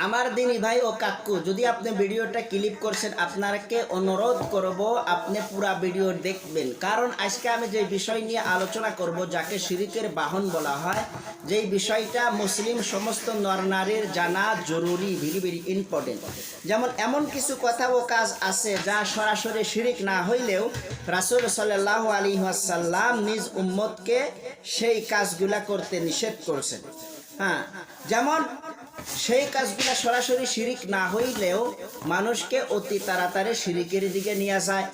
আমার দিনী ভাই ও কাকু, যদি আপনি ভিডিওটা ক্লিক করছেন, আপনাকে অনুরোধ করব আপনি পুরা ভিডিও দেখবেন। কারণ আজকে আমি যে বিষয় নিয়ে আলোচনা করব, যাকে শিরকের বাহন বলা হয়, যেই বিষয়টা মুসলিম সমস্ত নরনারীর জানা জরুরি, ভেরি ভেরি ইম্পর্টেন্ট। যেমন এমন কিছু কথা ও কাজ আছে যা সরাসরি শিরিক না হইলেও রাসূল সাল্লাল্লাহু আলাইহি ওয়াসাল্লাম নিজ উম্মতকে সেই কাজগুলা করতে নিষেধ করছেন। হ্যাঁ, যেমন সেই কাজগুলো সরাসরি শিরিক না হইলেও মানুষকে অতি তাড়াতাড়ি শিরিকের দিকে নিয়ে যায়।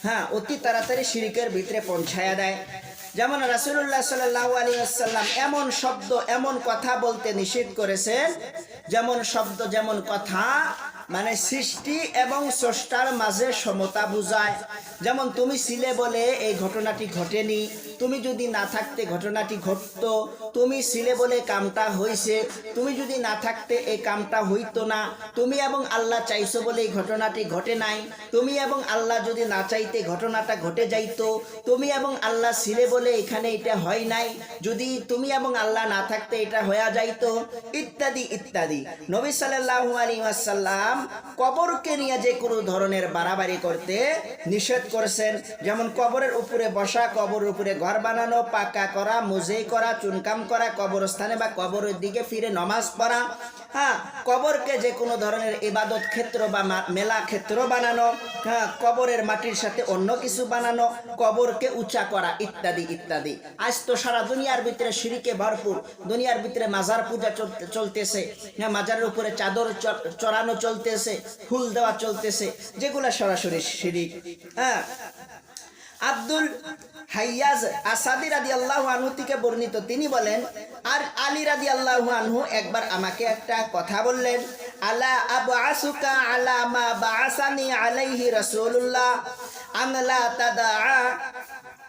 হ্যাঁ, অতি তাড়াতাড়ি শিরিকের ভিতরে পৌঁছায়া দেয়। যেমন রাসূলুল্লাহ সাল্লাল্লাহু আলাইহি ওয়াসাল্লাম এমন শব্দ, এমন কথা বলতে নিষেধ করেছেন, যেমন শব্দ, যেমন কথা মানে সৃষ্টি এবং স্রষ্টার মাঝে সমতা বুঝায়। যেমন তুমি ছিলে বলে এই ঘটনাটি ঘটেনি, তুমি যদি না থাকতে ঘটনাটি ঘটতো, তুমি ছিলে বলে কামটা হয়েছে, তুমি যদি না থাকতে এই কামটা হইতো না, তুমি এবং আল্লাহ চাইছো বলে এই ঘটনাটি ঘটে নাই, তুমি এবং আল্লাহ যদি না চাইতে ঘটনাটা ঘটে যাইতো, তুমি এবং আল্লাহ ছিলে বলে এখানে এটা হয় নাই, যদি তুমি এবং আল্লাহ না থাকতে এটা হয়ে যাইতো, ইত্যাদি ইত্যাদি। নবী সাল্লাল্লাহু আলাইহি ওয়াসাল্লাম কবরকে নিয়ে যে কোনো ধরনের বাড়াবাড়ি করতে নিষেধ করেছেন। যেমন কবরের উপরে বসা, কবরের উপরে ঘর বানানো, পাকা করা, মুজেই করা, চুনকাম করা, কবরস্থানে বা কবরের দিকে ফিরে নামাজ পড়া, হ্যাঁ, কবরকে যে কোনো ধরনের ইবাদত ক্ষেত্র বা মেলা ক্ষেত্র বানানো, হ্যাঁ, কবরের মাটির সাথে অন্য কিছু বানানো, কবরকে উঁচা করা, ইত্যাদি ইত্যাদি। আজ তো সারা দুনিয়ার ভিতরে শিরকে ভরপুর। দুনিয়ার ভিতরে মাজার পূজা চলতেছে, হ্যাঁ, মাজারের উপরে চাদর চড়ানো চলতেছে, ফুল দেওয়া চলতেছে, যেগুলো সরাসরি শিরিক। হ্যাঁ, আব্দুল হাইয়াজ আসাদি রাদিয়াল্লাহু আনহু থেকে বর্ণিত, তিনি বলেন, আর আলী রাদিয়াল্লাহু আনহু একবার আমাকে একটা কথা বললেন, আলা আবআসুকা আলা মা বাআসানি আলাইহি রাসূলুল্লাহ আন লা তাদআ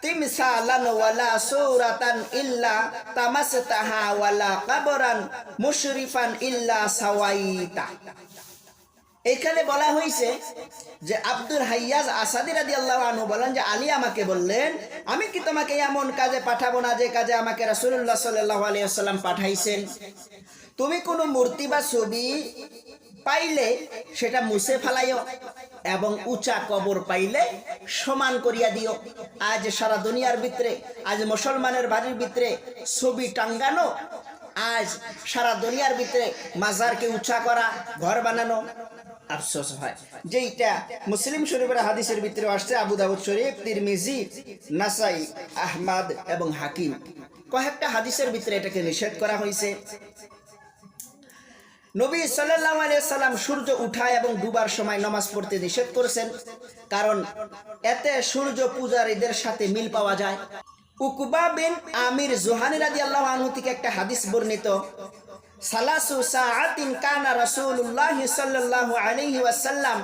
তিমসালান ওয়ালা সূরাতান ইল্লা তামাসতাহা ওয়ালা কবরান মুশরিফান ইল্লা সাওয়াইতা। এখানে বলা হয়েছে যে আব্দুল হাইয়াজ আসাদি রাদিয়াল্লাহু আনহু বলেন যে আলী আমাকে বললেন, আমি কি তোমাকে এমন কাজে পাঠাবো না যে কাজে আমাকে রাসূলুল্লাহ সাল্লাল্লাহু আলাইহি ওয়াসাল্লাম পাঠাইছেন? তুমি কোনো মূর্তি বা ছবি পাইলে সেটা মুছে ফেলাইও এবং উঁচা কবর পাইলে সমান করিয়া দিও। আজ সারা দুনিয়ার ভিতরে, আজ মুসলমানের বাড়ির ভিতরে ছবি টাঙ্গানো, আজ সারা দুনিয়ার ভিতরে মাজারকে উঁচা করা, ঘর বানানো। আফসোস হয় যেইটা মুসলিম শরীফের হাদিসের ভিতরে আসছে, আবু দাউদ শরীফ, তিরমিজি, নাসাই, আহমদ এবং হাকিম, কয়েকটা হাদিসের ভিতরে এটাকে নিষেধ করা হয়েছে। নবী সাল্লাল্লাহু আলাইহি সাল্লাম সূর্য উঠা এবং ডুবার সময় নামাজ পড়তে নিষেধ করেছেন, কারণ এতে সূর্য পূজারীদের সাথে মিল পাওয়া যায়। উকবা বিন আমির জুহানি রাদিয়াল্লাহু আনহু থেকে একটা হাদিস বর্ণিত, সালাসু সাআতিন কানা রাসূলুল্লাহ সাল্লাল্লাহু আলাইহি ওয়াসাল্লাম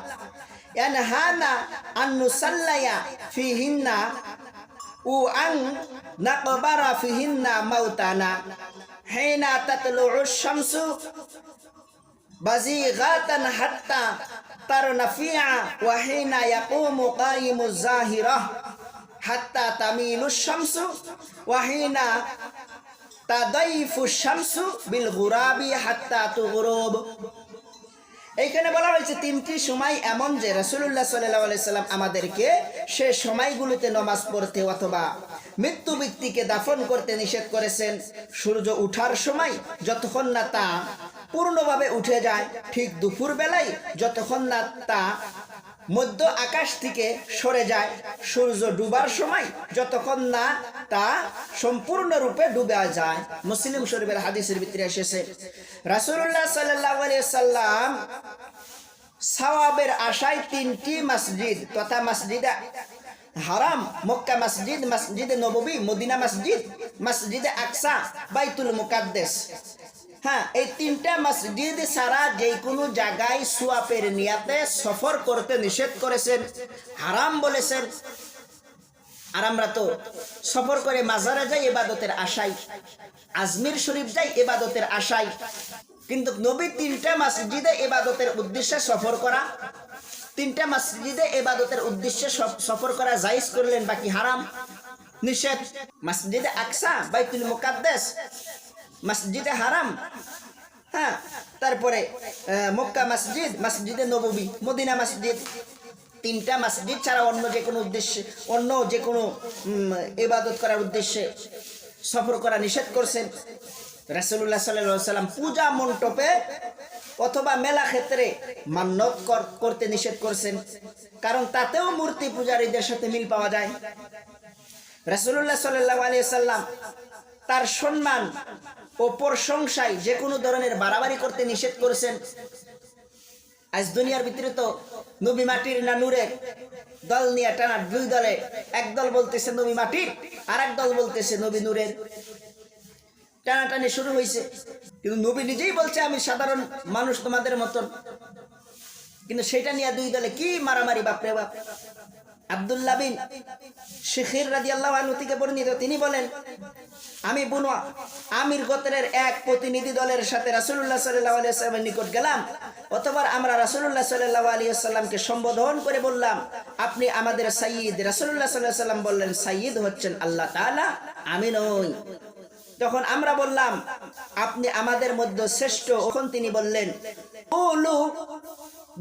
ইয়ানহানা আন নুসাল্লিয়া ফিহিন্না ও আন নাকবারা ফিহিন্না মাউতানা হিনা তাতলুউশ শামসু বাজিগাতান হাত্তা তারনাফিয়া ওয়া হিনা ইয়াকুমু কাইমুজ জাহিরা হাত্তা তামিলুশ শামসু ওয়া হিনা তাদাইফু শামসু বিল গুরাবি হাত্তা তুগরুব। এইখানে বলা হয়েছে তিনটি সময় এমন যে রাসূলুল্লাহ সাল্লাল্লাহু আলাইহি সাল্লাম আমাদেরকে সে সময়গুলোতে নামাজ পড়তে অথবা মৃত্যু ব্যক্তিকে দাফন করতে নিষেধ করেছেন। সূর্য উঠার সময় যতক্ষণ না তা পূর্ণভাবে উঠে যায়, ঠিক দুপুর বেলায় যতক্ষণ না তা মধ্য আকাশ থেকে সরে যায়, সূর্য ডুবার সময় যতক্ষণ না তা সম্পূর্ণরূপে ডুবে যায়। মুসলিম শরীফের হাদিসের ভিতরে এসেছে, রাসূলুল্লাহ সাল্লাল্লাহু আলাইহি সাল্লাম সওয়াবের আশায় তিনটি মসজিদ তথা মসজিদে হারাম, মক্কা মসজিদ, মসজিদে নববী, মদিনা মসজিদ, মসজিদে আকসা, বাইতুল মুকাদ্দাস, হ্যাঁ, এই তিনটা মসজিদ সারা যে কোনো জায়গায় সুয়াপের নিয়াতে সফর করতে নিষেধ করেছেন, হারাম বলেছেন। আর আমরা তো সফর করে মাজারে যাই ইবাদতের আশায়, আজমির শরীফ যাই ইবাদতের আশায়, কিন্তু নবী তিনটা মসজিদে ইবাদতের উদ্দেশ্যে সফর করা, তিনটা মসজিদে ইবাদতের উদ্দেশ্যে সফর করা জায়েজ করলেন, বাকি হারাম, নিষেধ। মসজিদে আকসা, বাইতুল মুকাদ্দাস, মসজিদে হারাম, হ্যাঁ, তারপরে মক্কা মসজিদ, মসজিদে নববী, মদিনা মসজিদ, তিনটা মসজিদ ছাড়া অন্য যে কোনো উদ্দেশ্যে, অন্য যে কোনো ইবাদত করার উদ্দেশ্যে সফর করা নিষেধ করছেন। রাসূলুল্লাহ সাল্লাল্লাহু আলাইহি সাল্লাম পূজা মণ্ডপে অথবা মেলা ক্ষেত্রে মান্যত করতে নিষেধ করছেন, কারণ তাতেও মূর্তি পূজারীদের সাথে মিল পাওয়া যায়। রাসূলুল্লাহ সাল্লাল্লাহু আলাইহি সাল্লাম তার সম্মান ও প্রশংসায় যে কোনো ধরনের বাড়াবাড়ি করতে নিষেধ করেছেন। আজ দুনিয়ার ভিতরে তো নবী মাটির না নূরের দল নিয়ে টানা, দুই দলে, এক দল বলতেছে নবী মাটির, আর এক দল বলতেছে নবী নূরের, টানাটানি শুরু হয়েছে। কিন্তু নবী নিজেই বলছে আমি সাধারণ মানুষ তোমাদের মতন, কিন্তু সেটা নিয়ে দুই দলে কি মারামারি, বাপরে বাপ। আব্দুল্লাহ বিন শিখির রাদিয়াল্লাহু আনহু থেকে বর্ণিত, তিনি বলেন আমি বনু আমির গোত্রের এক প্রতিনিধি দলের সাথে রাসূলুল্লাহ সাল্লাল্লাহু আলাইহি ওয়াসাল্লামের নিকট গেলাম, অথবা আমরা রাসূলুল্লাহ সাল্লাল্লাহু আলাইহি ওয়াসাল্লামকে সম্বোধন করে বললাম আপনি আমাদের সাইয়্যিদ। রাসূলুল্লাহ সাল্লাল্লাহু আলাইহি ওয়াসাল্লাম বললেন সাইয়্যিদ হচ্ছেন আল্লাহ তাআলা, আমি নই। তখন আমরা বললাম আপনি আমাদের মধ্যে শ্রেষ্ঠ। তখন তিনি বললেন কুলু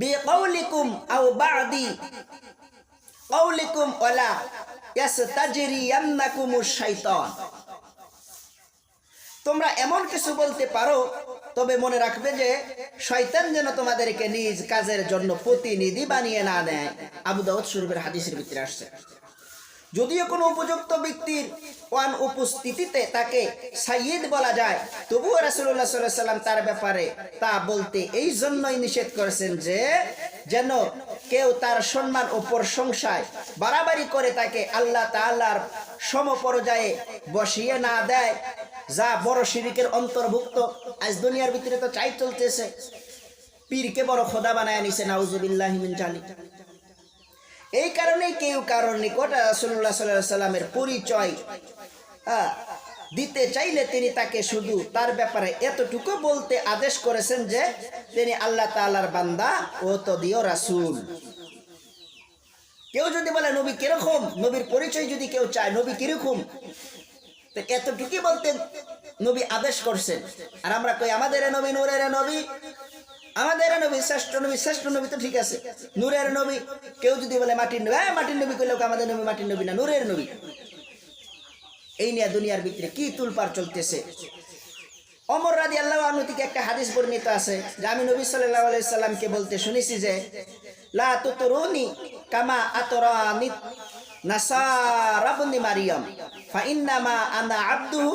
বিকাউলিকুম আও বাদি কাউলিকুম ওয়ালা ইয়াস্তাজরিয়ান্নাকুমুশ শাইতান। তোমরা এমন কিছু বলতে পারো, তবে মনে রাখবে যে শয়তান যেন তোমাদেরকে নিজ কাজের জন্য প্রতিনিধি বানিয়ে না নেয়। আবু দাউদ শরীফের হাদিসের ভিতরে আসছে। যদিও কোনো উপযুক্ত ব্যক্তির অনুপস্থিতিতে তাকে সাইয়্যিদ বলা যায়, তবুও রাসূলুল্লাহ সাল্লাল্লাহু আলাইহি ওয়াসাল্লাম তার ব্যাপারে তা বলতে এই জন্যই নিষেধ করেছেন যে যেন কেউ তার সম্মান ও প্রশংসায় বাড়াবাড়ি করে তাকে আল্লাহ তাআলার সমপর্যায়ে বসিয়ে না দেয়, যা বড় শিরকের অন্তর্ভুক্ত। আজ দুনিয়ার ভিতরে তো চাই চলতেছে, পীরকে বড় খোদা বানায় নিছে, নাউযুবিল্লাহি মিন যালিক। এই কারণেই কেউ কারোর নিকট রাসূলুল্লাহ সাল্লাল্লাহু আলাইহি ওয়াসাল্লামের পরিচয় দিতে চাইলে তিনি তাকে শুধু তার ব্যাপারে এতটুকু বলতে আদেশ করেছেন যে তিনি আল্লাহ তাআলার বান্দা ও তদীয় রাসূল। কেউ যদি বলে নবী কিরকম, নবীর পরিচয় যদি কেউ চায় নবী কিরকম, তো এতটুকুই বলতে নবী আদেশ করছেন। আর আমরা কই আমাদের নবী নূরের নবী, আমাদের নবী শ্রেষ্ঠ নবী, শ্রেষ্ঠ নবী তো ঠিক আছে, নূরের নবী। কেউ যদি বলে মাটির নবী, মাটির নবী কইলেও আমাদের নবী মাটির নবী না, নূরের নবী। এই নিয়ে দুনিয়ার ভিতরে কি তুলপার চলতেছে। ওমর রাদিয়াল্লাহু আনহু থেকে একটা হাদিস বর্ণিত আছে যে আমি নবী সাল্লাল্লাহু আলাইহি সাল্লামকে বলতে শুনেছি যে লা তুতরুনি কামা আতরানি নাসারা ইবনে মারইয়াম ফা ইন্নামা আনা আবদুহু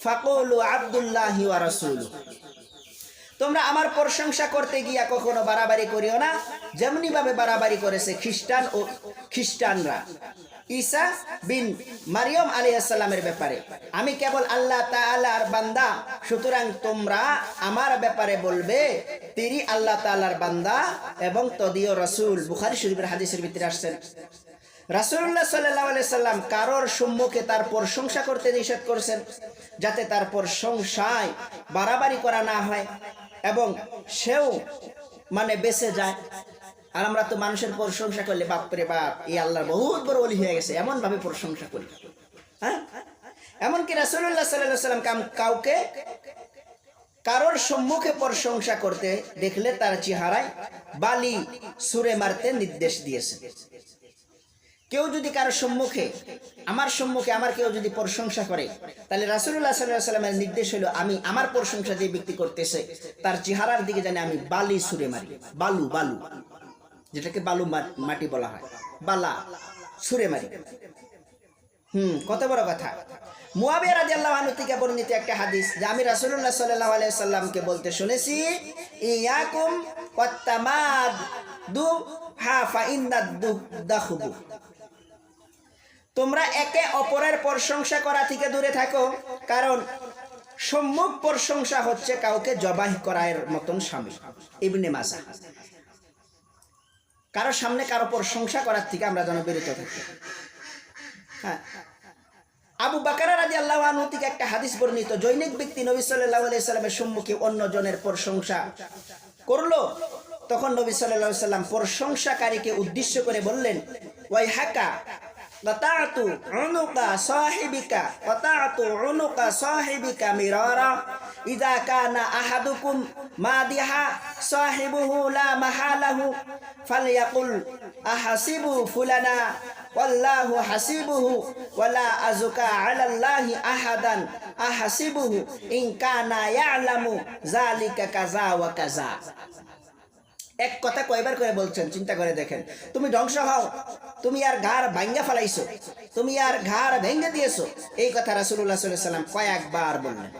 ফাকুলু আবদুল্লাহি ওয়া রাসূলুহু। তোমরা আমার প্রশংসা করতে গিয়া কখনো বাড়াবাড়ি করিও না, যেমনি ভাবে বাড়াবাড়ি করেছে খ্রিস্টানরা ঈসা বিন মারিয়ম আলাইহিস সালামের ব্যাপারে। আমি কেবল আল্লাহ তাআলার বান্দা, সুতরাং তোমরা আমার ব্যাপারে বলবে তিনি আল্লাহ তাআলার বান্দা এবং তদীয় রাসূল। বুখারী শরীফের হাদিসের ভিতরে আসছেন রাসূলুল্লাহ সাল্লাল্লাহু আলাইহি সাল্লাম কারোর সম্মুখে তার প্রশংসা করতে নিষেধ করেছেন, যাতে তার প্রশংসায় বাড়াবাড়ি করা না হয় এবং সেও বেঁচে যায়। আর আমরা তো মানুষের প্রশংসা করলে বাপরে বাপ এই আল্লাহর বহুত বড় ওলি হয়ে গেছে এমন ভাবে প্রশংসা করি। হ্যাঁ, এমনকি রাসূলুল্লাহ সাল্লাল্লাহু আলাইহি সাল্লাম কাউকে কারোর সম্মুখে প্রশংসা করতে দেখলে তার চেহারায় বালি ছুঁড়ে মারতে নির্দেশ দিয়েছে। কেউ যদি কারোর সম্মুখে আমার কেউ যদি প্রশংসা করে, তাহলে রাসূলুল্লাহ সাল্লাল্লাহু আলাইহি সাল্লামের নির্দেশ হলো আমি আমার প্রশংসা যে ব্যক্তি করতেছে তার চেহারার দিকে জানি আমি বালি ছুঁড়ে মারি। বালু যেটাকে বালু মাটি বলা হয়, বালা ছুঁড়ে মারি। কত বড় কথা। মুয়াবিয়া রাদিয়াল্লাহু আনহু থেকে বর্ণিত একটা হাদিস যে আমি রাসূলুল্লাহ সাল্লাল্লাহু আলাইহি সাল্লামকে বলতে শুনেছি ইয়াকুম ওয়াত্তামাদু হা ফা ইন্নাদ-দাখবু। তোমরা একে অপরের প্রশংসা করা থেকে দূরে থাকো, কারণ সম্মুখ প্রশংসা হচ্ছে কাউকে জবাই করার মতন শামিল। ইবনে মাজাহ। কারো সামনে কারো প্রশংসা করার থেকে আমরা যেন বিরত থাকি। হ্যাঁ, আবু বকর রাদিয়াল্লাহু আনহু থেকে একটা হাদিস বর্ণিত, জৈনিক ব্যক্তি নবী সাল্লাল্লাহু আলাইহি সাল্লামের সম্মুখে অন্য জনের প্রশংসা করলো, তখন নবী সাল্লাল্লাহু আলাইহি সাল্লাম প্রশংসাকারীকে উদ্দেশ্য করে বললেন ওয়াইহাকা কাতাতু উনুকা সাহিবিকা মিরারা ইযা কানা আহাদুকুম মাদিহা সাহিবুহু লা মাহালাহু ফালইয়াকুল আহাসিবু ফুলানা ওয়াল্লাহু হাসিবুহু ওয়ালা আযকা আলাল্লাহি আহাদান আহাসিবুহু ইন কানা ইয়ালামু যালিকা কাযা ওয়া কাযা। এক কথা কয়বার করে বলছেন, চিন্তা করে দেখেন। তুমি ধ্বংস হও, তুমি আর ঘাড় ভাঙ্গা ফেলাইছো, তুমি আর ঘাড় ভেঙে দিয়েছো, এই কথা রাসূলুল্লাহ সাল্লাল্লাহু আলাইহি ওয়াসাল্লাম কয়েকবার বললেন।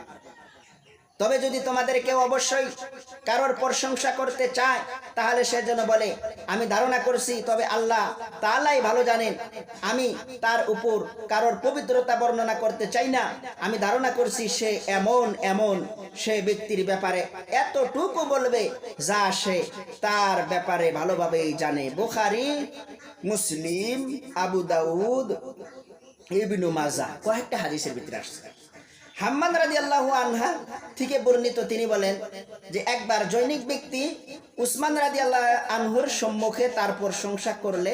তবে যদি তোমাদের কেউ অবশ্যই কারোর প্রশংসা করতে চায়, তাহলে সে যেন বলে আমি ধারণা করছি, তবে আল্লাহ তাআলাই ভালো জানেন, আমি তার উপর কারোর পবিত্রতা বর্ণনা করতে চাই না, আমি ধারণা করছি সে এমন এমন, সে ব্যক্তির ব্যাপারে এতটুকু বলবে যা সে তার ব্যাপারে ভালোভাবেই জানে। বুখারী, মুসলিম, আবু দাউদ, ইবনে মাজাহ কয়েকটা হাদিসের ভিতরে আসছে। হাম্মাদ রাদিয়াল্লাহু আনহা থেকে বর্ণিত, তিনি বলেন যে একবার জৈনিক ব্যক্তি উসমান রাদিয়াল্লাহু আনহুর সম্মুখে তার প্রশংসা করলে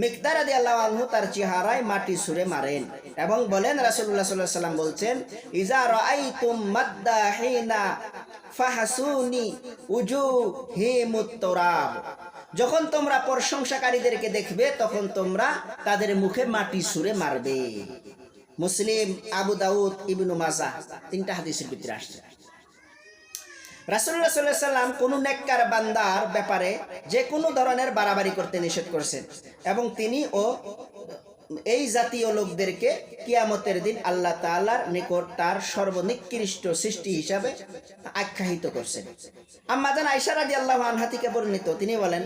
মিকদাদ রাদিয়াল্লাহু আনহু তার চেহারায় মাটি ছুঁড়ে মারেন এবং বলেন, রাসূলুল্লাহ সাল্লাল্লাহু আলাইহি ওয়াসাল্লাম বলছেন, ইজা রাআইতুম মাদ্দাহিনা ফাহাসুনি উজুহিমুত তুরাব, যখন তোমরা প্রশংসাকারীদেরকে দেখবে তখন তোমরা তাদের মুখে মাটি ছুঁড়ে মারবে। মুসলিম, আবু দাউদ, ইবনে মাজাহ তিনটা হাদিসের ভিতরে আসছে। রাসূলুল্লাহ সাল্লাল্লাহু আলাইহি ওয়াসাল্লাম কোন নেককার বান্দার ব্যাপারে যে কোনো ধরনের বাড়াবাড়ি করতে নিষেধ করেছেন এবং তিনি ও এই জাতীয় লোকদেরকে কিয়ামতের দিন আল্লাহ তাআলার নিকট তার সর্বনিকৃষ্ট সৃষ্টি হিসাবে আখ্যায়িত করছেন। আম্মা জান আয়েশা রাদিয়াল্লাহু আনহা থেকে বর্ণিত, তিনি বলেন,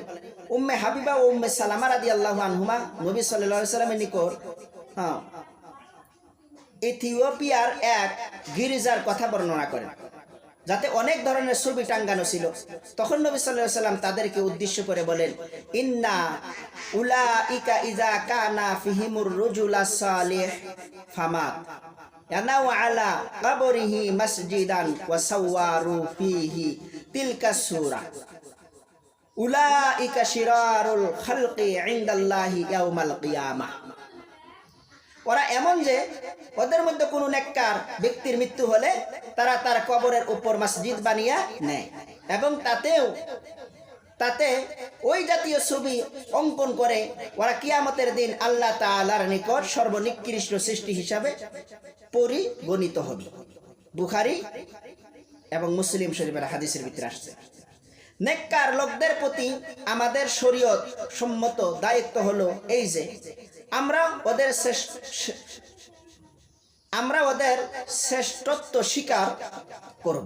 উম্মে হাবিবা ও উম্মে সালামা রাদিয়াল্লাহু আনহুমা নবী সাল্লাল্লাহু আলাইহি ওয়াসাল্লামের নিকট ইথিওপিয়ার এক গির্জার কথা বর্ণনা করেন, যাতে অনেক ধরনের ছবি টাঙ্গানো ছিল। তখন নবী সাল্লাল্লাহু আলাইহি ওয়াসাল্লাম তাদেরকে উদ্দেশ্য করে বলেন, ইন্না উলাইকা ইযা কানা ফিহিমুর রুজুলাস সালিহ ফামাত ইয়ানাউ আলা কবরিহি মাসজিদান ওয়া সাওয়ারু ফিহি তিলকা সূরা উলাইকা শিরারুল খালকি ইনদাল্লাহি ইয়াউমাল কিয়ামাহ। ওরা এমন যে ওদের মধ্যে কোনো নেককার ব্যক্তির মৃত্যু হলে তারা তার কবরের উপর মসজিদ বানিয়ে নেয় এবং তাতে ওই জাতীয় ছবি অঙ্কন করে ওরা কিয়ামতের দিন আল্লাহ তাআলার নিকট সর্বনিকৃষ্ট সৃষ্টি হিসাবে পরিগণিত হবে। বুখারী এবং মুসলিম শরীফের হাদিসের ভিতরে আসছে। নেককার লোকদের প্রতি আমাদের শরীয়ত সম্মত দায়িত্ব হলো এই যে আমরা ওদের শ্রেষ্ঠত্ব স্বীকার করব,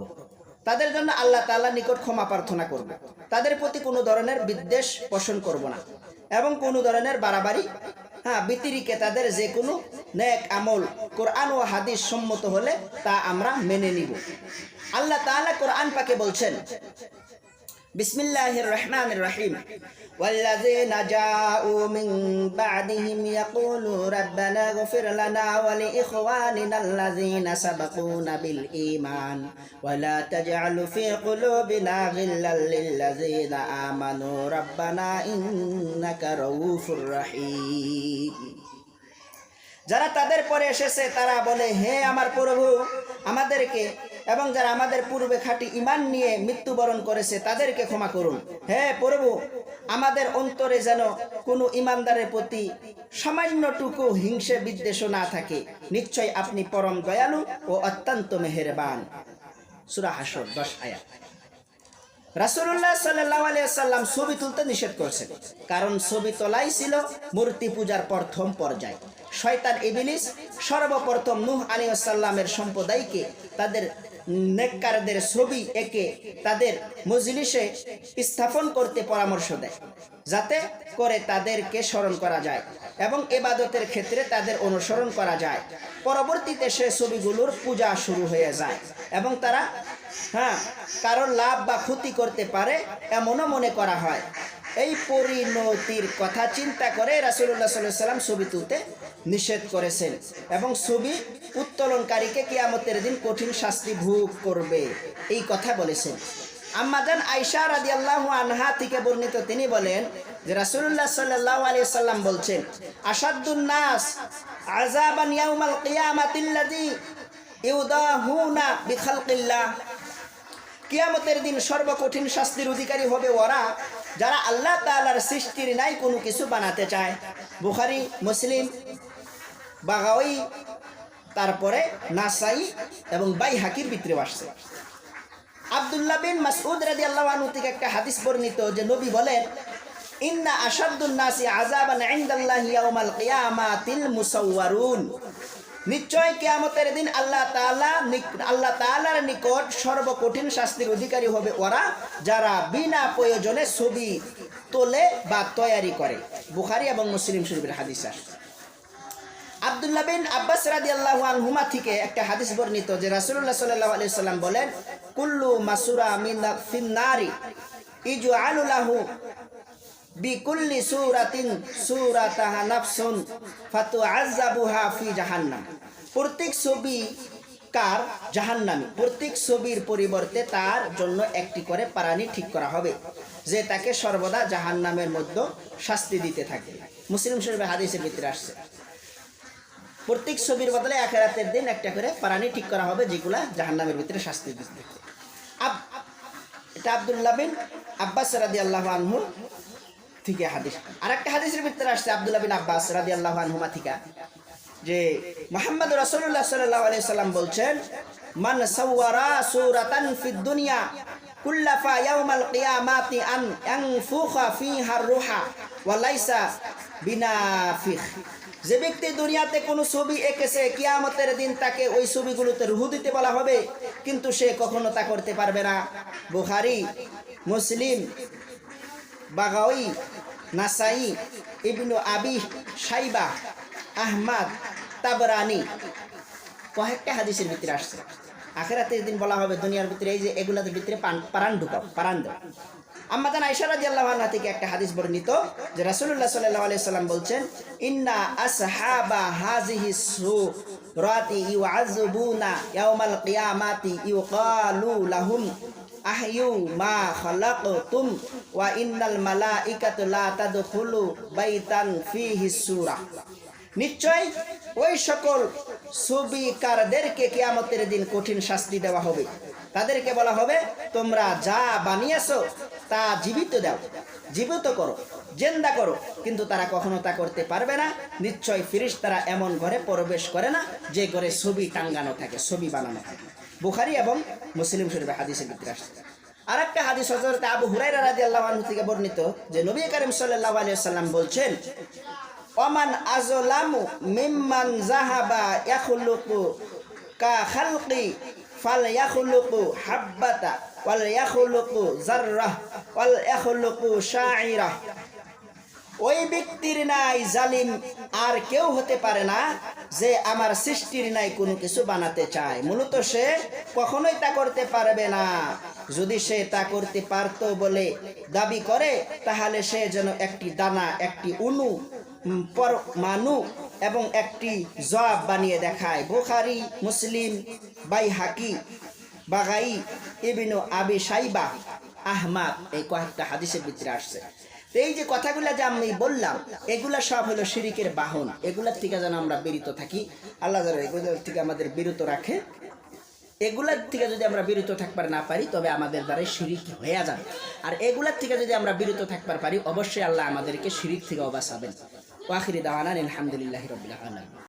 তাদের জন্য আল্লাহ তাআলার নিকট ক্ষমা প্রার্থনা করব, তাদের প্রতি কোনো ধরনের বিদ্বেষ পোষণ করব না এবং কোনো ধরনের বাড়াবাড়ি ব্যতিরিকে তাদের যে কোনো নেক আমল কোরআন ও হাদিস সম্মত হলে তা আমরা মেনে নিব। আল্লাহ তাআলা কোরআন পাকে বলছেন, বিসমিল্লাহির রহমানির রহিম, ওয়াল্লাযীনা জাউ মিন বা'দিহিম ইয়াকুলু রাব্বানা ইগফির লানা ওয়া লিইখওয়ানিনাল্লাযীনা সাবাকুনা বিল ঈমান ওয়া লা তাজআল ফী কুলুবিনা গিল্লাল লিল্লাযীনা আমানু রাব্বানা ইন্নাকা রাউফুর রহিম। যারা তাদের পরে এসেছে তারা বলে, হে আমার প্রভু, আমাদেরকে এবং যারা আমাদের পূর্বে খাঁটি ঈমান নিয়ে মৃত্যুবরণ করেছে তাদেরকে ক্ষমা করুন। হে প্রভু, আমাদের অন্তরে যেন কোনো ঈমানদারের প্রতি সামান্যটুকু হিংসে বিদ্বেষ না থাকে, নিশ্চয় আপনি পরম দয়ালু ও অত্যন্ত মেহেরবান। সূরা হাশর 10 আয়াত। রাসূলুল্লাহ সাল্লাল্লাহু আলাইহি ওয়াসাল্লাম ছবি তুলতে নিষেধ করেছেন, কারণ ছবি তোলাই ছিল মূর্তি পূজার প্রথম পর্যায়। শয়তান ইবলিস সর্বপ্রথম নূহ আলাইহিস সালামের সম্প্রদায়কে তাদের নেককারদের ছবি এঁকে তাদের মজলিসে স্থাপন করতে পরামর্শ দেয়, যাতে করে তাদেরকে স্মরণ করা যায় এবং ইবাদতের ক্ষেত্রে তাদের অনুসরণ করা যায়। পরবর্তীতে সে ছবিগুলোর পূজা শুরু হয়ে যায় এবং তারা কারোর লাভ বা ক্ষতি করতে পারে এমনও মনে করা হয়। এই পরিণতির কথা চিন্তা করে রাসূলুল্লাহ সাল্লাল্লাহু আলাইহি ওয়াসাল্লাম ছবি তুলতে নিষেধ করেছেন এবং ছবি উত্তোলনকারীকে কিয়ামতের দিন কঠিন শাস্তি ভোগ করবে, এই কথা বলেছেন। আম্মা জান আয়েশা রাদিয়াল্লাহু আনহা থেকে বর্ণিত, তিনি বলেন যে রাসূলুল্লাহ সাল্লাল্লাহু আলাইহি ওয়াসাল্লাম বলছেন, আশাদ্দুন নাস আযাবান ইয়াউমাল কিয়ামাতিল্লাযী ইউদাহুনা বিখালকিল্লাহ কিয়ামতের দিন সর্বকঠিন শাস্তির অধিকারী হবে ওরা যারা আল্লাহ তাআলার সৃষ্টির নাই কোনো কিছু বানাতে চায়। বুখারী, মুসলিম, বাগাওয়ী, তারপরে নাসাই এবং বাইহাকির ভিতরে আসছে। আব্দুল্লাহ বিন মাসউদ রাদিয়াল্লাহু আনহু থেকে একটা হাদিস বর্ণিত যে নবী বলেন, ইন্না আশাদ্দুন নাসি আযাবান ইনদাল্লাহি ইয়াউমাল কিয়ামাতিল মুসাওয়ারুন। নিশ্চয় কিয়ামতের দিন আল্লাহ তাআলার নিকট সর্বকঠিন শাস্তির অধিকারী হবে ওরা যারা বিনা প্রয়োজনে ছবি তোলে বা তৈরি করে। বুখারী এবং মুসলিম শরীফের হাদিস আসছে। আব্দুল্লাহ বিন আব্বাস রাদিয়াল্লাহু আনহুমা থেকে একটা হাদিস বর্ণিত যে রাসূলুল্লাহ সাল্লাল্লাহু আলাইহি সাল্লাম বলেন, কুল্লু মাসুরা মিন ফিন্নারি ইজআলু লাহু বিকুল্লি সূরাতিন সূরাতাহা নাফসুন ফাতুআযাবুহা ফি জাহান্নাম। প্রত্যেক ছবি কার জাহান্নামী, প্রত্যেক ছবির পরিবর্তে তার জন্য একটি করে প্রাণী ঠিক করা হবে যে তাকে সর্বদা জাহান্নামের মধ্যে শাস্তি দিতে থাকে। মুসলিম শরীফের হাদিসের ভিতরে আসছে প্রত্যেক ছবির বদলে আখিরাতের দিন একটা করে প্রাণী ঠিক করা হবে যেগুলা জাহান্নামের ভিতরে শাস্তি দিতে। এটা আব্দুল্লাহ বিন আব্বাস রাদিয়াল্লাহু আনহু থেকে হাদিস। আরেকটা হাদিসের ভিতরে আসছে আব্দুল্লাহ বিন আব্বাস রাদিয়াল্লাহু আনহুমা থেকে যে মুহাম্মদ রাসূলুল্লাহ সাল্লাল্লাহু আলাইহি সাল্লাম বলছেন, মান সাওয়ারা সূরাতান ফিদ দুনিয়া কুল্লাফা ইয়াউমাল কিয়ামাতি আন ইয়ানফুখা ফিহা রূহা ওয়া লাইসা বিনাফিখ। যে ব্যক্তি দুনিয়াতে কোনো ছবি এঁকেছে কিয়ামতের দিন তাকে ওই ছবিগুলোতে রূহ দিতে বলা হবে, কিন্তু সে কখনো তা করতে পারবে না। বুখারী, মুসলিম, বাগাওয়ী, নাসাই, ইবনু আবি শাইবা, আহমদ, তাবরানি কয়েকটা হাদিসের ভিতরে আসছে। আখিরাতের দিন বলা হবে দুনিয়ার ভিতরে এই যে এগুলোর ভিতরে পারান ঢুকাও, পারান দাও। আম্মা জান আয়েশা রাদিয়াল্লাহু আনহা থেকে একটা হাদিস বর্ণিত যে রাসূলুল্লাহ সাল্লাল্লাহু আলাইহি সাল্লাম বলছেন, ইন্না আসহাবা হাযিহি সূরাতি ইউআযবুনা ইয়াউমাল কিয়ামাতি ইউকালু লাহুম আহইউ মা খালাকতুম ওয়া ইন্নাল মালাইকাতু লা তাদখুলু বাইতান ফিহি সূরা। নিশ্চয় ওই সকল ছবিকারদেরকে কিয়ামতের দিন কঠিন শাস্তি দেওয়া হবে। তাদেরকে বলা হবে, তোমরা যা বানিয়েছো তা জীবিত দাও, জীবিত করো, জিন্দা করো, কিন্তু তারা কখনো তা করতে পারবে না। নিশ্চয় ফেরেশতারা এমন ঘরে প্রবেশ করে না যে ঘরে ছবি টাঙ্গানো থাকে, ছবি বানানো থাকে। বুখারী এবং মুসলিম শরীফের হাদিসের ভিতরে আসছে। আরেকটা হাদিস হযরত আবু হুরায়রা রাদিয়াল্লাহু আনহু থেকে বর্ণিত যে নবী করিম সাল্লাল্লাহু আলাইহি ওয়াসাল্লাম বলছেন, ওমান আযলামু মিম্মান যাহাবা ইয়াখলুকু কা খালকি ফাল ইয়াখলুকু হাব্বাতা ওয়াল ইয়াখলুকু যাররাহ ওয়াল ইয়াখলুকু শাঈরা। ওই ব্যক্তির নাই জালিম আর কেউ হতে পারে না যে আমার সৃষ্টির নাই কোনো কিছু বানাতে চায়। মূলত সে কখনোই তা করতে পারবে না। যদি সে তা করতে পারত বলে দাবি করে তাহলে সে যেন একটি দানা, একটি অণু, পরমাণু এবং একটি জবাব বানিয়ে দেখায়। বুখারী, মুসলিম, বাইহাকি, বাগাই, ইবনু আবি শাইবা, আহমদ এই কয়েকটা হাদিসের ভিতরে আসছে। এই যে কথাগুলো যে আমি বললাম এগুলা সব হলো শিরিকের বাহন। এগুলার থেকে যেন আমরা বিরত থাকি, আল্লাহ যেন এগুলোর থেকে আমাদের বিরত রাখে। এগুলার থেকে যদি আমরা বিরত থাকবার না পারি তবে আমাদের দ্বারাই শিরিক হয়ে যাবে। আর এগুলার থেকে যদি আমরা বিরত থাকবার পারি অবশ্যই আল্লাহ আমাদেরকে শিরিক থেকে বাঁচাবেন। ওয়া আখিরি দাওয়ানা আলহামদুলিল্লাহি রাব্বিল আলামিন।